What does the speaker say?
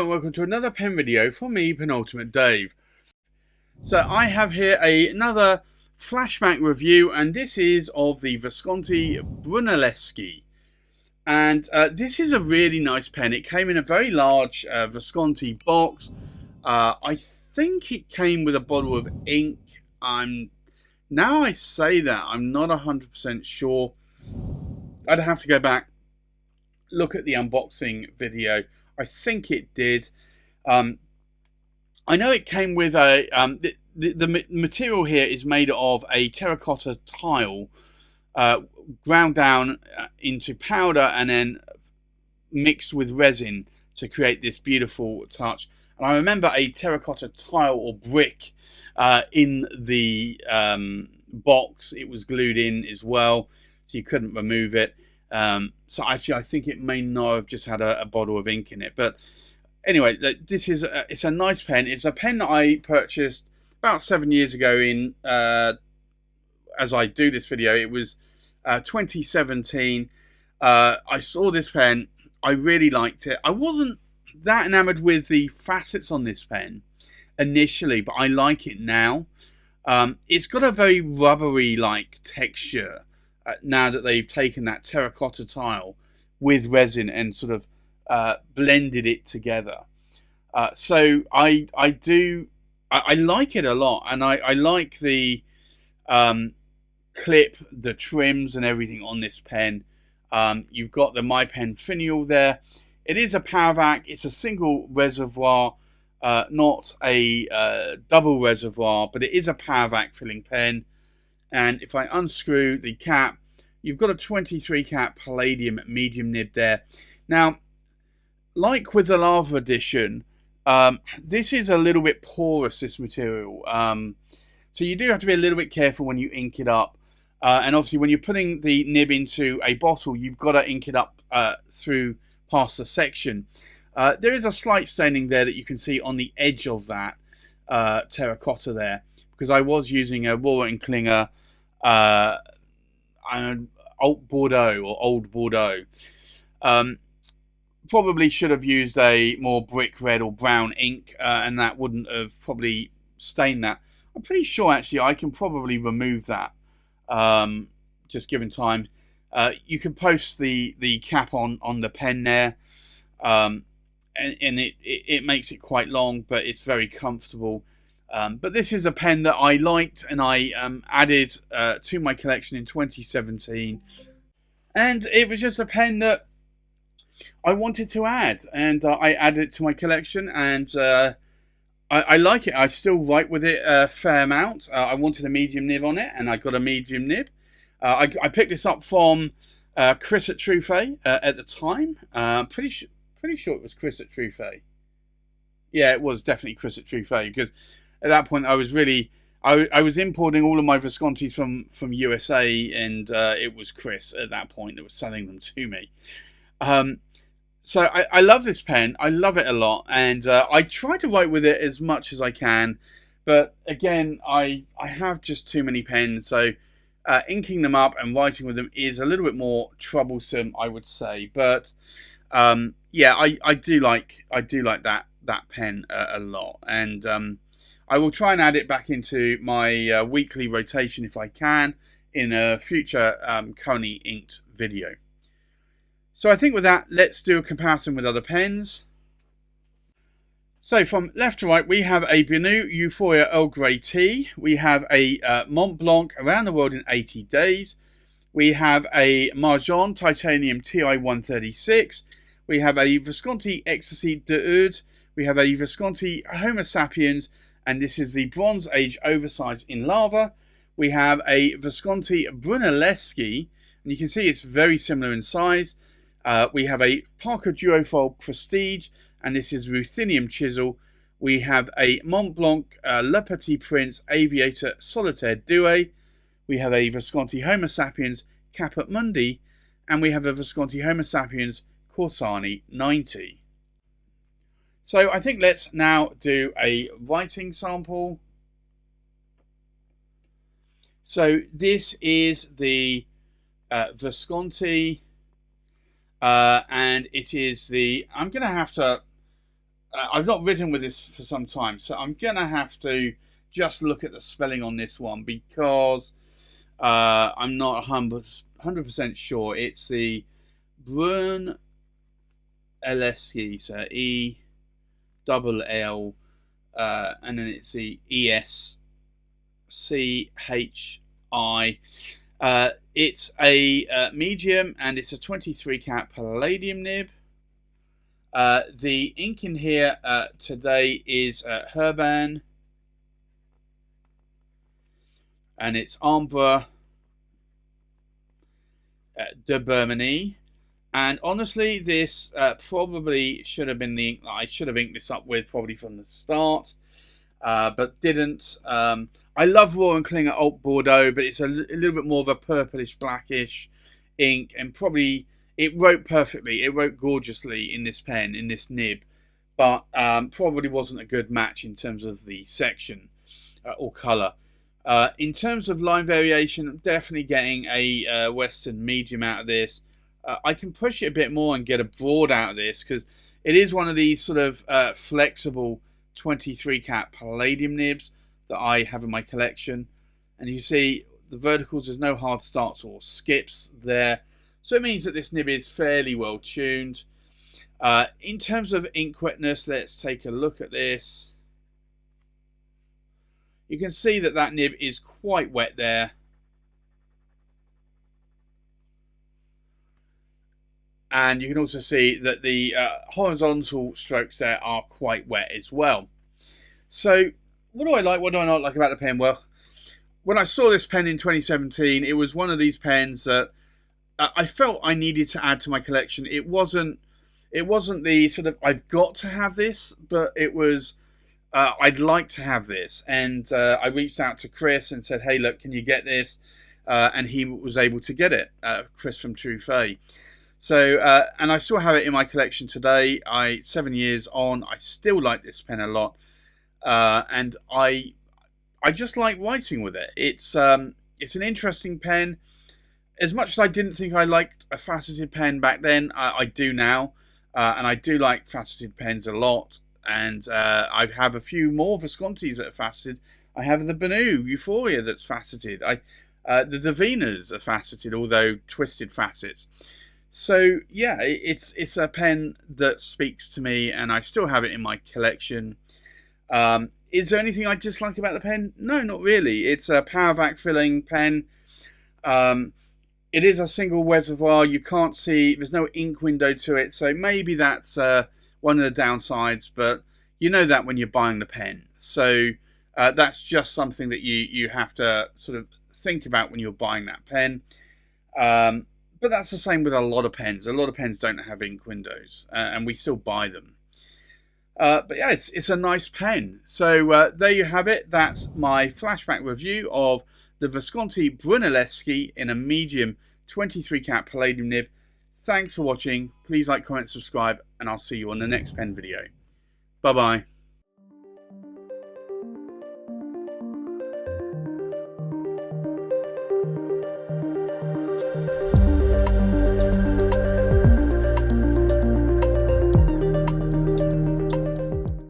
and welcome to another pen video from me, Penultimate Dave. So I have here another Flashback review, and this is of the Visconti Brunelleschi. And this is a really nice pen. It came in a very large Visconti box. I think it came with a bottle of ink. Now I say that, I'm not 100% sure. I'd have to go back, look at the unboxing video. I think it did. I know it came with a the material here is made of a terracotta tile ground down into powder and then mixed with resin to create this beautiful touch. And I remember a terracotta tile or brick in the box. It was glued in as well, so you couldn't remove it. So actually, I think it may not have just had a bottle of ink in it. But anyway, this is it's a nice pen. It's a pen that I purchased about 7 years ago. As I do this video, it was 2017. I saw this pen. I really liked it. I wasn't that enamored with the facets on this pen initially, but I like it now. It's got a very rubbery like texture. Now that they've taken that terracotta tile with resin and sort of blended it together. So I like it a lot, and I like the clip, the trims and everything on this pen. You've got the My Pen finial there. It is a power vac. It's a single reservoir, not a double reservoir, but it is a power vac filling pen. And if I unscrew the cap, you've got a 23 cap palladium medium nib there. Now, like with the Lava edition, this is a little bit porous, this material. So you do have to be a little bit careful when you ink it up. And obviously when you're putting the nib into a bottle, you've got to ink it up through past the section. There is a slight staining there that you can see on the edge of that terracotta there, because I was using a Rohrer and Klinger Old Bordeaux. Probably should have used a more brick red or brown ink, and that wouldn't have probably stained that. I'm pretty sure actually I can probably remove that, just given time. You can post the cap on the pen there, and it makes it quite long, but it's very comfortable. But this is a pen that I liked, and I added to my collection in 2017. And it was just a pen that I wanted to add, and I added it to my collection, and I like it. I still write with it a fair amount. I wanted a medium nib on it, and I got a medium nib. I picked this up from Chris at Truffet at the time. Pretty sure it was Chris at Truffet. Yeah, it was definitely Chris at Truffet, because at that point I was I was importing all of my Viscontis from USA, and it was Chris at that point that was selling them to me. So I love this pen. I love it a lot, and I try to write with it as much as I can. But again, I have just too many pens, so inking them up and writing with them is a little bit more troublesome, I would say. But yeah, I do like that pen a lot, and I will try and add it back into my weekly rotation if I can in a future currently inked video. So I think with that, let's do a comparison with other pens. So from left to right, we have a Benu Euphoria Earl Grey Tea. We have a Mont Blanc Around the World in 80 Days. We have a Marjon Titanium TI 136. We have a Visconti Ecstasy de Oud. We have a Visconti Homo Sapiens, and this is the Bronze Age Oversize in Lava. We have a Visconti Brunelleschi, and you can see it's very similar in size. We have a Parker Duofold Prestige, and this is Ruthenium Chisel. We have a Mont Blanc Le Petit Prince Aviator Solitaire Douai. We have a Visconti Homo Sapiens Caput Mundi, and we have a Visconti Homo Sapiens Corsani 90. So I think let's now do a writing sample. So this is the Visconti, and it is the, I'm going to have to I've not written with this for some time, so I'm going to have to just look at the spelling on this one because I'm not 100% sure. It's the Brunelleschi, so E double L, and then it's the ESCHI. It's a medium, and it's a 23 cat palladium nib. The ink in here today is Herban, and it's Ambre de Bermanie. And honestly, this probably should have been the ink that I should have inked this up with probably from the start, but didn't. I love Raw and Klinger Alt Bordeaux, but it's a little bit more of a purplish blackish ink, and probably it wrote perfectly. It wrote gorgeously in this pen, in this nib, but probably wasn't a good match in terms of the section or colour. In terms of line variation, I'm definitely getting a Western medium out of this. I can push it a bit more and get a broad out of this because it is one of these sort of flexible 23 cat palladium nibs that I have in my collection. And you see the verticals, there's no hard starts or skips there. So it means that this nib is fairly well tuned. In terms of ink wetness, let's take a look at this. You can see that that nib is quite wet there. And you can also see that the horizontal strokes there are quite wet as well. So what do I like? What do I not like about the pen? Well, when I saw this pen in 2017, it was one of these pens that I felt I needed to add to my collection. It wasn't the sort of I've got to have this, but it was I'd like to have this. And I reached out to Chris and said, hey, look, can you get this? And he was able to get it, Chris from True Fay. So, and I still have it in my collection today. 7 years on, I still like this pen a lot, and I just like writing with it. It's an interesting pen. As much as I didn't think I liked a faceted pen back then, I do now, and I do like faceted pens a lot. And I have a few more Viscontis that are faceted. I have the Benu Euphoria that's faceted. The Divinas are faceted, although twisted facets. So yeah, it's a pen that speaks to me, and I still have it in my collection. Is there anything I dislike about the pen? No, not really. It's a power vac filling pen. It is a single reservoir. You can't see, there's no ink window to it, so maybe that's one of the downsides, but you know that when you're buying the pen. So that's just something that you have to sort of think about when you're buying that pen. But that's the same with a lot of pens. A lot of pens don't have ink windows, and we still buy them. But yeah, it's a nice pen. So there you have it. That's my flashback review of the Visconti Brunelleschi in a medium 23 cat palladium nib. Thanks for watching. Please like, comment, subscribe, and I'll see you on the next pen video. Bye-bye.